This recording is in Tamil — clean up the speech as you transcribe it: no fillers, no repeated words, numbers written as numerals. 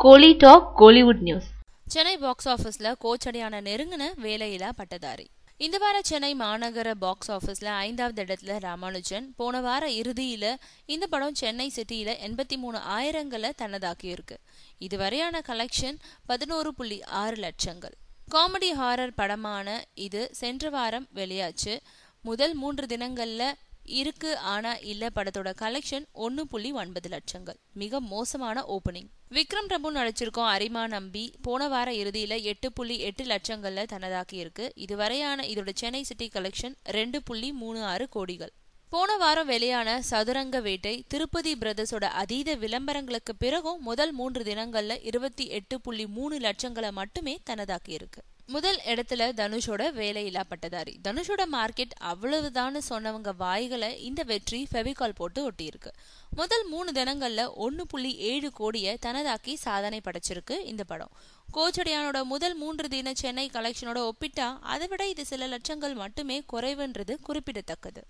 கோலி talk Kollywood news. Chennai box ஆபீஸ்ல கோச்சடியான நெருங்கின வேலையில்லா பட்டதாரி. இந்த வார சென்னை மாநகர பாக்ஸ் ஆபீஸ்ல 5வது இடத்துல ராமானுஜன். போன வார இறுதியில இந்த படம் சென்னை சிட்டியில 83,000 தன்னதாக்கி இருக்கு. இதுவரையான கலெக்ஷன் 11.6 லட்சங்கள். காமெடி ஹாரர் படமான இது சென்ற வாரம் வெளியாச்சு. முதல் 3 தினங்கள்ல இருக்கு ஆனா இல்ல படத்தோட கலெக்ஷன் 1.9 லட்சங்கள். மிக மோசமான ஓபனிங். விக்ரம் பிரபு நடிச்சிருக்கோம் அரிமா நம்பி போன வார இறுதியில 8.8 லட்சங்கள்ல தனதாக்கி இருக்கு. இதுவரையான இதோட சென்னை சிட்டி கலெக்ஷன் 2.36 கோடிகள். போன வாரம் வெளியான சதுரங்க வேட்டை திருப்பதி பிரதர்ஸோட அதீத விளம்பரங்களுக்கு பிறகும் முதல் 3 தினங்கள்ல 28.3 லட்சங்களை மட்டுமே தனதாக்கி இருக்கு. முதல் இடத்துல தனுஷோட வேலையில்லா பட்டதாரி. தனுஷோட மார்க்கெட் அவ்வளவுதான் சொன்னவங்க வாய்களை இந்த வெற்றி ஃபெவிகால் போட்டு ஒட்டி இருக்கு. முதல் 3 தினங்கள்ல 1.7 கோடியை தனதாக்கி சாதனை படைச்சிருக்கு இந்த படம். கோச்சடியானோட முதல் 3 தின சென்னை கலெக்ஷனோட ஒப்பிட்டா அதை விட இது சில லட்சங்கள் மட்டுமே குறைவுன்றது குறிப்பிடத்தக்கது.